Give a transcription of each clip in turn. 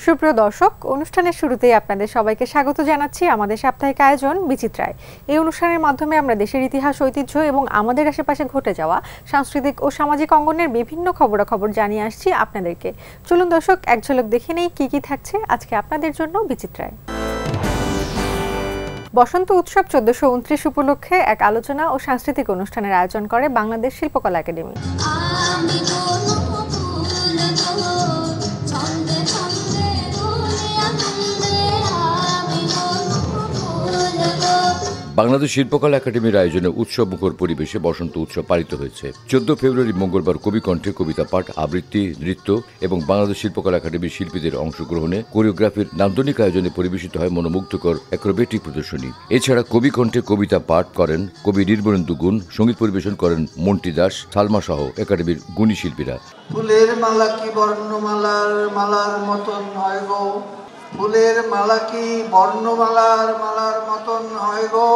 সুপ্রিয় দর্শক, অনুষ্ঠানের শুরুতেই আপনাদের সবাইকে স্বাগত জানাচ্ছি আমাদের সাপ্তাহিক আয়োজন বিচিত্রায়। এই অনুষ্ঠানের মাধ্যমে আমরা দেশের ইতিহাস, ঐতিহ্য এবং আমাদের আশেপাশে ঘটে যাওয়া সাংস্কৃতিক ও সামাজিক অঙ্গনের বিভিন্ন খবরাখবর জানিয়ে আসছি আপনাদেরকে। চলুন দর্শক, এক ঝলক দেখে নেই কি কি থাকছে আজকে আপনাদের জন্য বিচিত্রায়। বসন্ত উৎসব 1429 উপলক্ষে এক আলোচনা ও সাংস্কৃতিক অনুষ্ঠানের আয়োজন করে বাংলাদেশ শিল্পকলা একাডেমি। বাংলাদেশ শিল্পকলা একাডেমির আয়োজনে উৎসবমুখর পরিবেশে বসন্ত উৎসব পালিত হয়েছে। 14 ফেব্রুয়ারি মঙ্গলবার কবিকণ্ঠে কবিতা পাঠ, আবৃত্তি, নৃত্য এবং বাংলাদেশ শিল্পকলা একাডেমির শিল্পীদের অংশগ্রহণে কোরিওগ্রাফির নান্দনিক আয়োজনে পরিবেশিত হয় মনোমুগ্ধকর অ্যাক্রোবেটিক প্রদর্শনী। এছাড়া কবিকণ্ঠে কবিতা পাঠ করেন কবি নির্মলেন্দু গুণ, সঙ্গীত পরিবেশন করেন মন্টি দাস, সালমা সহ একাডেমির গুণী শিল্পীরা। ফুলের মালা কি বর্ণমালার মালার মতন হয় গো, ফুলের মালা কি বর্ণমালার মালার মতন হয় গো,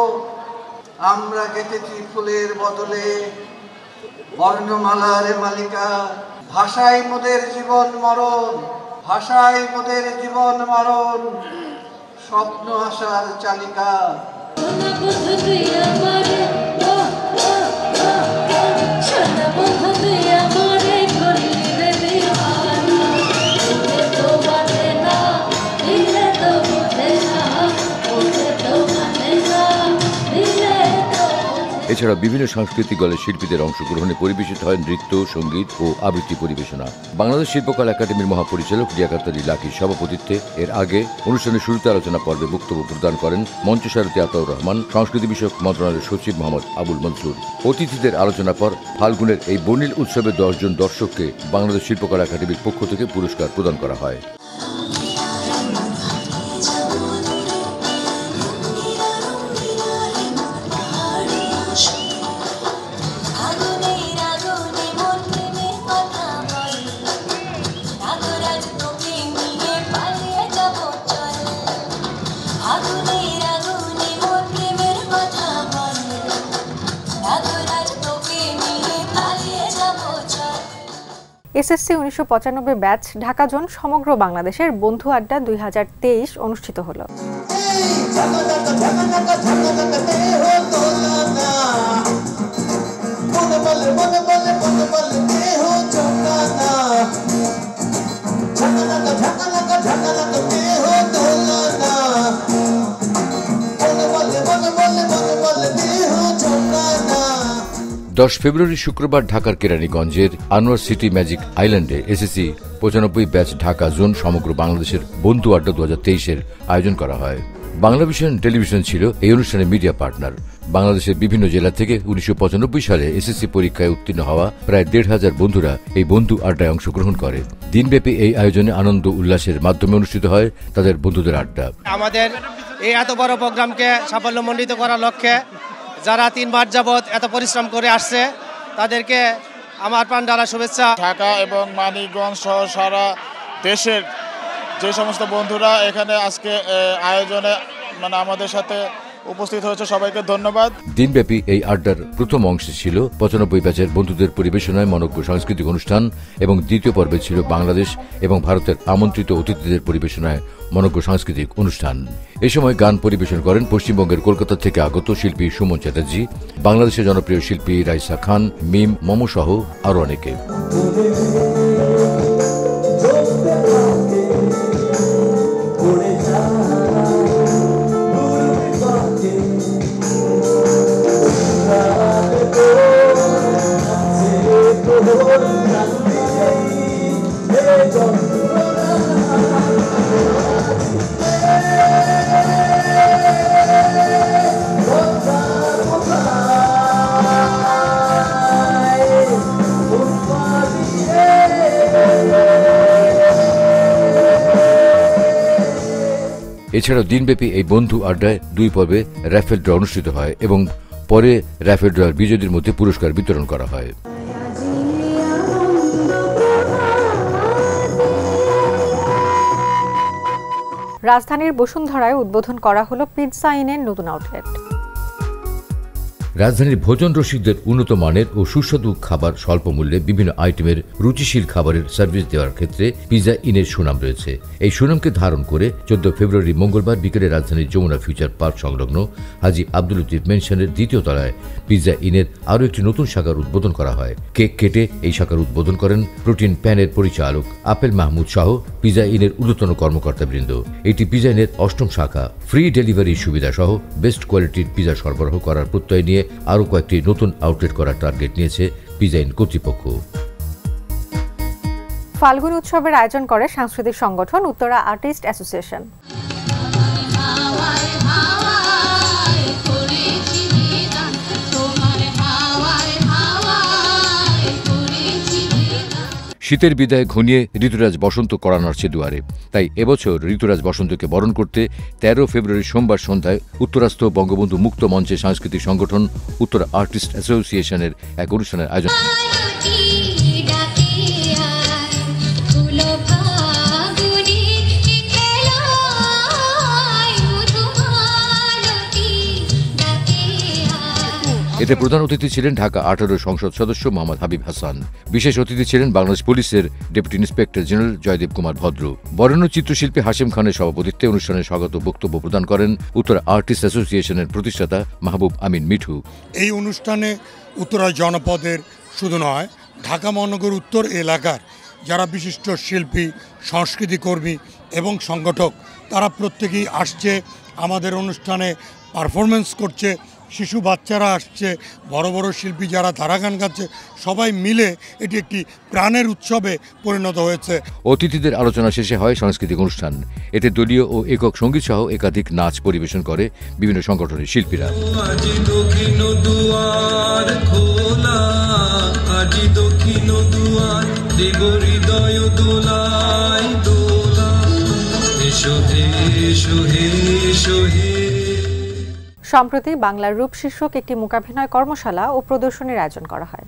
আমরা গেঁথেছি ফুলের বদলে বর্ণমালার মালিকা। ভাষাই মোদের জীবন মরণ, ভাষাই মোদের জীবন মরণ, স্বপ্ন আশার চালিকা। এছাড়া বিভিন্ন সাংস্কৃতিক দলের শিল্পীদের অংশগ্রহণে পরিবেশিত হয় নৃত্য, সঙ্গীত ও আবৃত্তি পরিবেশনা। বাংলাদেশ শিল্পকলা একাডেমির মহাপরিচালক লিয়াকত আলী লাকীর সভাপতিত্বে এর আগে অনুষ্ঠানের শুরুতে আলোচনা পর্বে বক্তব্য প্রদান করেন মঞ্চসারথী আতাউর রহমান, সংস্কৃতি বিষয়ক মন্ত্রণালয়ের সচিব মোহাম্মদ আবুল মনসুর। অতিথিদের আলোচনা পর ফাল্গুনের এই বর্ণিল উৎসবে 10 জন দর্শককে বাংলাদেশ শিল্পকলা একাডেমির পক্ষ থেকে পুরস্কার প্রদান করা হয়। এসএসসি 1995 ব্যাচ ঢাকা জোন সমগ্র বাংলাদেশের বন্ধু আড্ডা 2023 অনুষ্ঠিত হলো। দশ ফেব্রুয়ারি শুক্রবার ঢাকার কেরানীগঞ্জের আনোয়ার সিটি ম্যাজিক আইল্যান্ডে এসএসসি 95 ব্যাচ ঢাকা জোন সমগ্র বাংলাদেশের বন্ধু আড্ডা 2023 আয়োজন করা হয়। বাংলাভিশন টেলিভিশন ছিল এই অনুষ্ঠানের মিডিয়া পার্টনার। বাংলাদেশের বিভিন্ন জেলা থেকে 1995 সালে এসএসসি পরীক্ষায় উত্তীর্ণ হওয়া প্রায় 1,500 বন্ধুরা এই বন্ধু আড্ডায় অংশগ্রহণ করে। দিনব্যাপী এই আয়োজনে আনন্দ উল্লাসের মাধ্যমে অনুষ্ঠিত হয় তাদের বন্ধুদের আড্ডা। আমাদের এই এত বড় প্রোগ্রামকে সাফল্যমণ্ডিত করার লক্ষ্যে যারা 3 মাস যাবৎ এত পরিশ্রম করে আসছে তাদেরকে আমার প্রাণ ঢালা শুভেচ্ছা। ঢাকা এবং মানিকগঞ্জ সহ সারা দেশের যে সমস্ত বন্ধুরা এখানে আজকে আয়োজনে আমাদের সাথে উপস্থিত হয়েছে, সবাইকে ধন্যবাদ। দিনব্যাপী এই আড্ডার প্রথম অংশে ছিল 95 ব্যাচের বন্ধুদের পরিবেশনায় মনোজ্ঞ সাংস্কৃতিক অনুষ্ঠান এবং দ্বিতীয় পর্বে ছিল বাংলাদেশ এবং ভারতের আমন্ত্রিত অতিথিদের পরিবেশনায় মনোজ্ঞ সাংস্কৃতিক অনুষ্ঠান। এ সময় গান পরিবেশন করেন পশ্চিমবঙ্গের কলকাতা থেকে আগত শিল্পী সুমন চ্যাটার্জি, বাংলাদেশের জনপ্রিয় শিল্পী রাইসা খান, মিম, মমো সহ আরো অনেকে। এছাড়াও দিনব্যাপী এই বন্ধু আড্ডায় 2 পর্বে র্যাফেল ড্র অনুষ্ঠিত হয় এবং পরে র্যাফেল ড্রয়ের বিজয়ীদের মধ্যে পুরস্কার বিতরণ করা হয়। রাজধানীর বসুন্ধরায় উদ্বোধন করা হলো পিৎজা ইনের নতুন আউটলেট। রাজধানীর ভোজন রসিকদের উন্নত মানের ও সুস্বাদু খাবার স্বল্প মূল্যে বিভিন্ন আইটেমের রুচিশীল খাবারের সার্ভিস দেওয়ার ক্ষেত্রে পিজা ইনের সুনাম রয়েছে। এই সুনামকে ধারণ করে 14 ফেব্রুয়ারি মঙ্গলবার বিকেলে রাজধানীর যমুনা ফিউচার পার্ক সংলগ্ন হাজী আব্দুল লতিফ মেনশনের দ্বিতীয় তলায় পিজা ইনের আরও একটি নতুন শাখার উদ্বোধন করা হয়। কেক কেটে এই শাখার উদ্বোধন করেন প্রোটিন প্যানের পরিচালক আপেল মাহমুদ সহ পিজা ইনের ঊর্ধ্বতন কর্মকর্তাবৃন্দ। এটি পিজা ইনের 8ম শাখা। ফ্রি ডেলিভারি সুবিধা সহ বেস্ট কোয়ালিটির পিজা সরবরাহ করার প্রত্যয় নিয়ে আরও কয়েকটি নতুন আউটলেট করার টার্গেট নিয়েছে পিজা ইন কর্তৃপক্ষ। ফাল্গুন উৎসবের আয়োজন করে সাংস্কৃতিক সংগঠন উত্তরা আর্টিস্ট অ্যাসোসিয়েশন। শীতের বিদায় ঘনিয়ে ঋতুরাজ বসন্ত কড়া নাড়ছে দুয়ারে। তাই এবছর ঋতুরাজ বসন্তকে বরণ করতে 13 ফেব্রুয়ারি সোমবার সন্ধ্যায় উত্তরাস্থ বঙ্গবন্ধু মুক্ত মঞ্চে সাংস্কৃতিক সংগঠন উত্তরা আর্টিস্ট অ্যাসোসিয়েশনের এক অনুষ্ঠানের আয়োজন। এতে প্রধান অতিথি ছিলেন ঢাকা 18 সংসদ সদস্য মোহাম্মদ হাবিব হাসান। বিশেষ অতিথি ছিলেন বাংলাদেশ পুলিশের deputy inspector general Joydev Kumar Bhadra. বরেণ্য চিত্রশিল্পী হাশেম খানের সভাপতিত্বে অনুষ্ঠানে স্বাগত বক্তব্য প্রদান করেন উত্তরা আর্টিস্ট অ্যাসোসিয়েশনের প্রতিষ্ঠাতা মাহবুব আমিন মিঠু। এই অনুষ্ঠানে উত্তরা জনপদের শুধু নয়, ঢাকা মহানগর উত্তর এলাকার যারা বিশিষ্ট শিল্পী, সংস্কৃতি কর্মী এবং সংগঠক তারা প্রত্যেকেই আসছে আমাদের অনুষ্ঠানে পারফরমেন্স করছে। শিশু বাচ্চারা আসছে, বড় বড় শিল্পী যারা ধারা গান গাচ্ছে, সবাই মিলে এটি একটি প্রাণের উৎসবে পরিণত হয়েছে। অতিথিদের আলোচনা শেষে হয় সাংস্কৃতিক অনুষ্ঠান। এতে দলীয় ও একক সঙ্গীত সহ একাধিক নাচ পরিবেশন করে বিভিন্ন সংগঠনের শিল্পীরা। সম্প্রতি বাংলার রূপ শীর্ষক একটি মূকাভিনয় কর্মশালা ও প্রদর্শনীর আয়োজন করা হয়।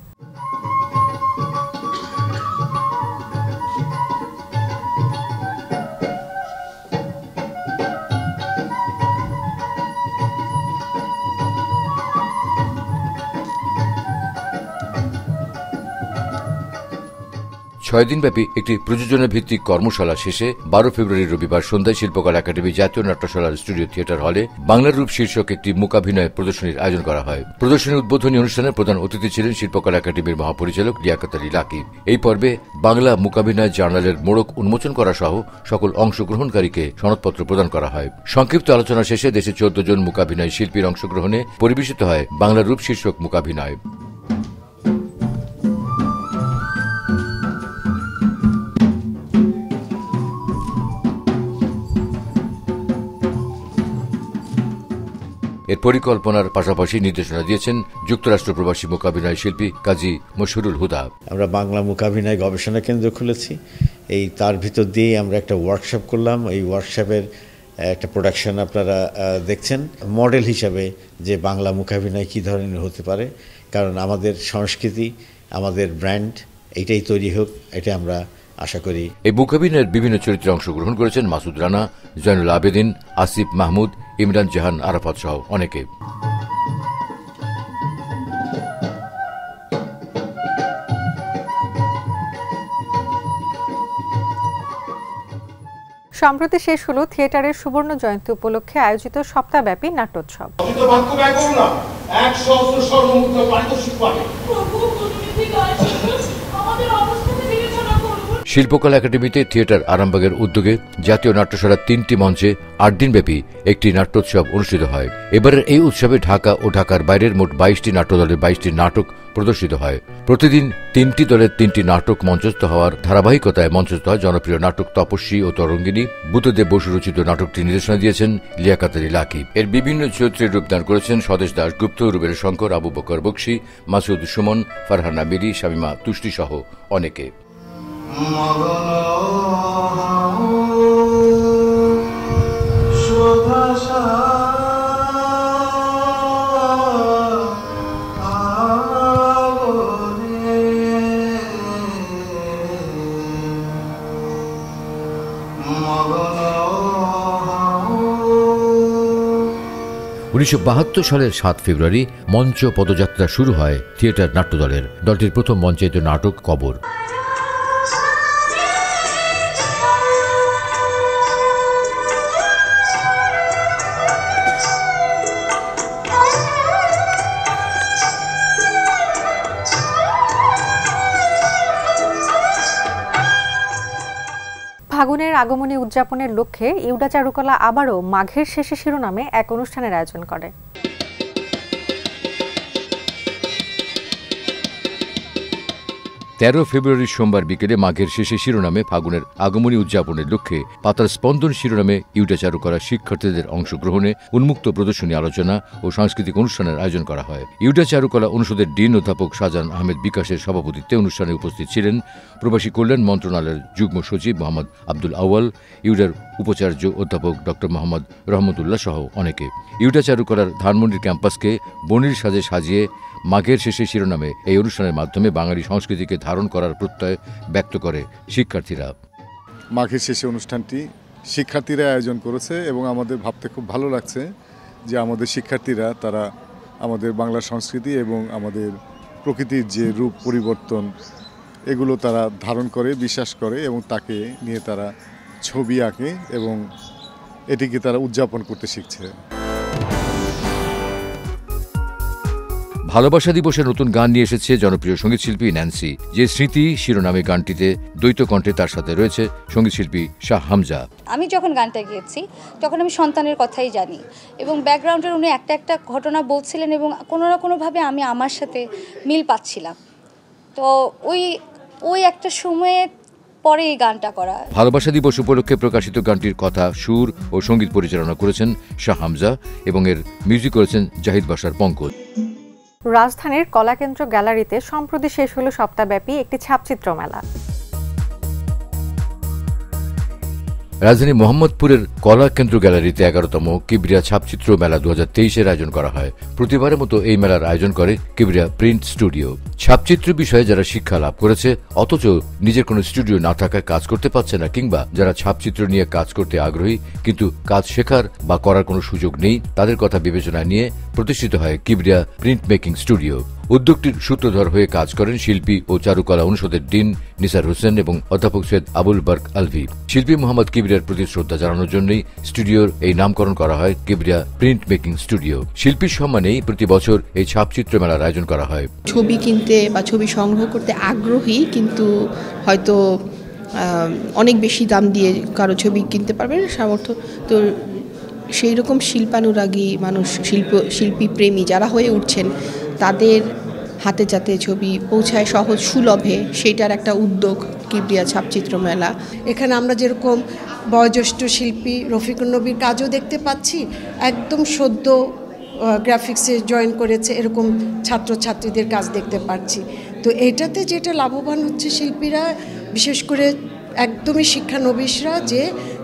ছয় দিনব্যাপী একটি প্রযোজনা ভিত্তিক কর্মশালা শেষে 12 ফেব্রুয়ারি রবিবার সন্ধ্যায় শিল্পকলা একাডেমি জাতীয় নাট্যশালার স্টুডিও থিয়েটার হলে বাংলার রূপ শীর্ষক একটি মূকাভিনয় প্রদর্শনীর আয়োজন করা হয়। প্রদর্শনীর উদ্বোধনী অনুষ্ঠানে প্রধান অতিথি ছিলেন শিল্পকলা একাডেমির মহাপরিচালক লিয়াকত আলী লাকি। এই পর্বে বাংলা মূকাভিনয় জার্নালের মোড়ক উন্মোচন করা সহ সকল অংশগ্রহণকারীকে সনদপত্র প্রদান করা হয়। সংক্ষিপ্ত আলোচনা শেষে দেশে 14 জন মূকাভিনয় শিল্পীর অংশগ্রহণে পরিবেশিত হয় বাংলার রূপ শীর্ষক মূকাভিনয়। এর পরিকল্পনার পাশাপাশি নির্দেশনা দিয়েছেন যুক্তরাষ্ট্র প্রবাসী মূকাভিনয় শিল্পী কাজী মশহুরুল হুদা। আমরা বাংলা মূকাভিনয় গবেষণা কেন্দ্র খুলেছি। তার ভিতর দিয়ে আমরা একটা ওয়ার্কশপ করলাম। এই ওয়ার্কশপের একটা প্রোডাকশন আপনারা দেখছেন, মডেল হিসাবে যে বাংলা মূকাভিনয় কী ধরনের হতে পারে। কারণ আমাদের সংস্কৃতি, আমাদের ব্র্যান্ড এইটাই তৈরি হোক, এটা আমরা আশা করি। এই মূকাভিনয়ের বিভিন্ন চরিত্রে অংশগ্রহণ করেছেন মাসুদ রানা, জয়নুল আবেদিন, আসিফ মাহমুদ, ইমরান জাহান আরাফাত সহ অনেকে। সম্প্রতি শেষ হলো থিয়েটারের সুবর্ণ জয়ন্তী উপলক্ষে আয়োজিত সপ্তাহব্যাপী নাট্যোৎসব। শিল্পকলা একাডেমিতে থিয়েটার আরামবাগের উদ্যোগে জাতীয় নাট্যশালার 3টি মঞ্চে 8 দিনব্যাপী একটি নাট্যোৎসব অনুষ্ঠিত হয়। এবারের এই উৎসবে ঢাকা ও ঢাকার বাইরের মোট 22টি নাট্যদলের 22টি নাটক প্রদর্শিত হয়। প্রতিদিন 3টি দলের 3টি নাটক মঞ্চস্থ হওয়ার ধারাবাহিকতায় মঞ্চস্থ হয় জনপ্রিয় নাটক তপস্বী ও তরঙ্গিনী। বুদ্ধদেব বসু রচিত নাটকটি নির্দেশনা দিয়েছেন লিয়াকত আলী লাকি। এর বিভিন্ন চরিত্রের রূপদান করেছেন স্বদেশ দাশগুপ্ত, রুবেল শঙ্কর, আবু বকর বকশী, মাসুদ সুমন, ফারহানা মিরি, শামিমা তুষ্টি সহ অনেকে। 1972 সালের 7 ফেব্রুয়ারি মঞ্চ পদযাত্রা শুরু হয় থিয়েটার নাট্যদলের। দলটির প্রথম মঞ্চায়িত নাটক কবর। ফাগুনের আগমনী উদযাপনের লক্ষ্যে ইউডা চারুকলা আবারও মাঘের শেষে শিরোনামে এক অনুষ্ঠানের আয়োজন করে। 13 ফেব্রুয়ারি সোমবার বিকেলে মাঘের শেষে শিরোনামে ফাগুনের আগমনী উদযাপনের লক্ষ্যে পাতার স্পন্দন শিরোনামে ইউডা চারুকলা শিক্ষার্থীদের অংশগ্রহণে উন্মুক্ত প্রদর্শনী, আলোচনা ও সাংস্কৃতিক অনুষ্ঠানের আয়োজন করা হয়। ইউডা চারুকলা অনুষদের ডিন অধ্যাপক শাহজাহান আহমেদ বিকাশের সভাপতিত্বে অনুষ্ঠানে উপস্থিত ছিলেন প্রবাসী কল্যাণ মন্ত্রণালয়ের যুগ্ম সচিব মোহাম্মদ আব্দুল আউয়াল, ইউডার উপাচার্য অধ্যাপক ডক্টর মোহাম্মদ রহমতুল্লাহ সহ অনেকে। ইউডা চারুকলার ধানমন্ডির ক্যাম্পাসকে বনির সাজে সাজিয়ে মাঘের শেষে শিরোনামে এই অনুষ্ঠানের মাধ্যমে বাঙালি সংস্কৃতিকে ধারণ করার প্রত্যয় ব্যক্ত করে শিক্ষার্থীরা। মাঘের শেষে অনুষ্ঠানটি শিক্ষার্থীরা আয়োজন করেছে এবং আমাদের ভাবতে খুব ভালো লাগছে যে আমাদের শিক্ষার্থীরা তারা আমাদের বাংলা সংস্কৃতি এবং আমাদের প্রকৃতির যে রূপ পরিবর্তন এগুলো তারা ধারণ করে, বিশ্বাস করে এবং তাকে নিয়ে তারা ছবি আঁকে এবং এটিকে তারা উদযাপন করতে শিখছে। ভালোবাসা দিবসে নতুন গান নিয়ে এসেছে জনপ্রিয় সঙ্গীতশিল্পী ন্যান্সি। যে স্মৃতি শিরোনামে গানটিতে দ্বৈত কণ্ঠে তার সাথে রয়েছে সঙ্গীতশিল্পী শাহ হামজা। আমি যখন গানটা গেয়েছি তখন আমি সন্তানের কথাই জানি এবং ব্যাকগ্রাউন্ডের উনি একটা একটা ঘটনা বলছিলেন এবং কোনো না কোনোভাবে আমি আমার সাথে মিল পাচ্ছিলাম। তো ওই একটা সময়ে পরে এই গানটা করা। ভালোবাসা দিবস উপলক্ষে প্রকাশিত গানটির কথা, সুর ও সঙ্গীত পরিচালনা করেছেন শাহ হামজা এবং এর মিউজিক করেছেন জাহিদ বাশার পঙ্কজ। রাজধানীর কলাকেন্দ্র গ্যালারিতে সম্প্রতি শেষ হলো সপ্তাহব্যাপী একটি ছাপচিত্র মেলা। রাজধানী মোহাম্মদপুরের কলাকেন্দ্র গ্যালারিতে 11তম কিবরিয়া ছাপচিত্র মেলা 2023-এর আয়োজন করা হয়। প্রতিবারের মতো এই মেলার আয়োজন করে কিবরিয়া প্রিন্ট স্টুডিও। ছাপচিত্র বিষয়ে যারা শিক্ষা লাভ করেছে অথচ নিজের কোনো স্টুডিও না থাকায় কাজ করতে পারছে না, কিংবা যারা ছাপচিত্র নিয়ে কাজ করতে আগ্রহী কিন্তু কাজ শেখার বা করার কোনো সুযোগ নেই, তাদের কথা বিবেচনায় নিয়ে প্রতিষ্ঠিত হয় কিবরিয়া প্রিন্ট মেকিং স্টুডিও। উদ্যোগটির সূত্রধর হয়ে কাজ করেন শিল্পী ও চারুকলা অনুষদের ডিন নিসার হোসেন এবং অধ্যাপক সৈয়দ আবুল বার্ক আলভি। শিল্পী মোহাম্মদ কিবরিয়ার প্রতি শ্রদ্ধা জানানোর জন্যই স্টুডিওর এই নামকরণ করা হয় কিবরিয়া প্রিন্ট মেকিং স্টুডিও। শিল্পীর সম্মানেই প্রতি বছর এই ছাপচিত্র মেলার আয়োজন করা হয়। ছবি কিনতে বা ছবি সংগ্রহ করতে আগ্রহী কিন্তু হয়তো অনেক বেশি দাম দিয়ে কারো ছবি কিনতে পারবে না সামর্থ্য, তো সেই রকম শিল্পানুরাগী মানুষ, শিল্পী প্রেমী যারা হয়ে উঠছেন তাদের হাতে যাতে ছবি পৌঁছায় সহজ সুলভে, সেইটার একটা উদ্যোগ কিবরিয়া ছাপচিত্র মেলা। এখানে আমরা যেরকম বয়োজ্যেষ্ঠ শিল্পী রফিকুন নবীর কাজও দেখতে পাচ্ছি, একদম সদ্য গ্রাফিক্সে জয়েন করেছে এরকম ছাত্রছাত্রীদের কাজ দেখতে পাচ্ছি। তো এটাতে যেটা লাভবান হচ্ছে শিল্পীরা, বিশেষ করে একদমই শিক্ষানবিশরা, যে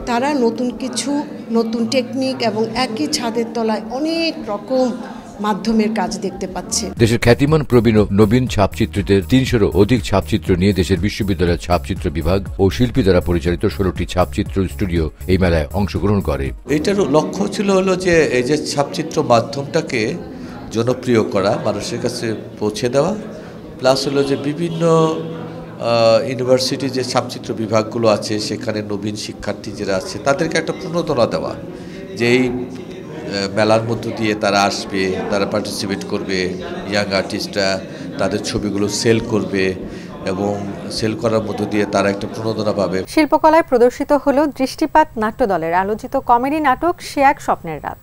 তারা নতুন কিছু, নতুন টেকনিক এবং একই ছাদের তলায় অনেক রকম মাধ্যমের কাজ দেখতে পাচ্ছে। দেশের খ্যাতিমান প্রবীণ ও নবীন ছাপচিত্রীদের 300-এরও অধিক ছাপচিত্র নিয়ে দেশের বিশ্ববিদ্যালয়ের ছাপচিত্র বিভাগ ও শিল্পী দ্বারা পরিচালিত 16টি ছাপচিত্র স্টুডিও এই মেলায় অংশগ্রহণ করে। এটার লক্ষ্য ছিল হলো যে এই যে ছাপচিত্র মাধ্যমটাকে জনপ্রিয় করা, মানুষের কাছে পৌঁছে দেওয়া, প্লাস হলো যে বিভিন্ন ইউনিভার্সিটি যে ছাপচিত্র বিভাগগুলো আছে সেখানে নবীন শিক্ষার্থী যারা আছে তাদেরকে একটা প্রণোদনা দেওয়া, যে এই মেলার মধ্য দিয়ে তারা আসবে, তারা পার্টিসিপেট করবে, ইয়াং আর্টিস্টরা তাদের ছবিগুলো সেল করবে এবং সেল করার মধ্য দিয়ে তারা একটা প্রণোদনা পাবে। শিল্পকলায় প্রদর্শিত হলো দৃষ্টিপাত নাট্যদলের আলোচিত কমেডি নাটক সে এক স্বপ্নের রাত।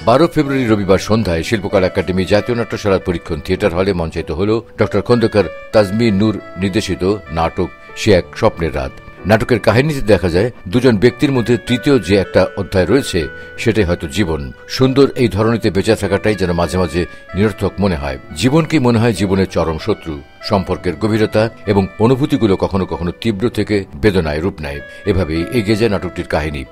বারো ফেব্রুয়ারি রবিবার সন্ধ্যায় শিল্পকলা একাডেমি জাতীয় নাট্যশালার পরীক্ষণ থিয়েটার হলে মঞ্চায়িত হল ডক্টর খন্দকার তাজমি নূর নির্দেশিত নাটক সে এক স্বপ্নের রাত। নাটকের কাহিনীতে দেখা যায় দুজন ব্যক্তির মধ্যে তৃতীয় যে একটা অধ্যায় রয়েছে সেটাই হয়তো জীবন। সুন্দর এই ধরনীতে বেঁচে থাকাটাই যেন মাঝে মাঝে নিরর্থক মনে হয়। জীবনকেই মনে হয় জীবনের চরম শত্রু। সম্পর্কের গভীরতা এবং অনুভূতিগুলো কখনো কখনো তীব্র থেকে বেদনায় রূপ নেয়। এভাবেই এগিয়ে যায় নাটকটির কাহিনী।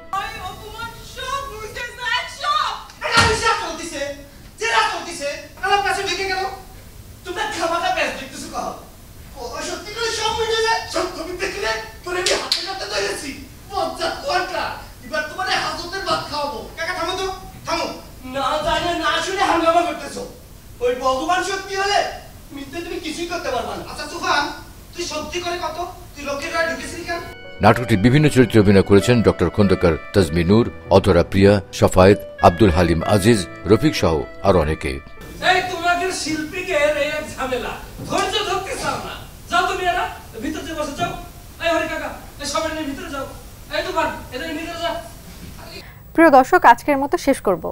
গেছি বজ্জাত কোয়ান্টা এবার তোমার হাজতের ভাত খাওয়াবো কাকা থামো তো থামো না জানে না শুনে হাঙ্গামা করতেছো ওই ভগবান শক্তি হলে মিথ্যে তুমি কিছুই করতে পারবা না আচ্ছা তুফান তুই সত্যি করে কত তুই লোকের গায়ে ঢুকেছিলি কেন নাটকটি বিভিন্ন চরিত্রে অভিনয় করেছেন ডক্টর খন্দকার তাজমিনুর, অধরা প্রিয়া, সাফায়েত, আব্দুল হালিম আজিজ, রফিক সহ আরো অনেকে। এই তোমাদের শিল্পীদের এই এক ঝামেলা, ধৈর্য ধরতে চাও না। যাও তুমি এরা ভিতরে বসে যাও। এই হরি কাকা, এই সবাই নিয়ে ভিতরে যাও। এই তুফান, এদের ভিতরে যাও। প্রিয় দর্শক, আজকের মতো শেষ করব।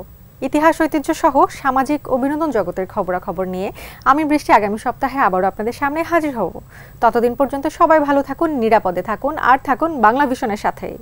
ইতিহাস, ঐতিহ্য সহ সামাজিক ও বিনোদন জগতের খবরাখবর নিয়ে আমি বৃষ্টি আগামী সপ্তাহে আবারও আপনাদের সামনে হাজির হব। ততদিন পর্যন্ত সবাই ভালো থাকুন, নিরাপদে থাকুন আর থাকুন বাংলা ভিশনের সাথেই।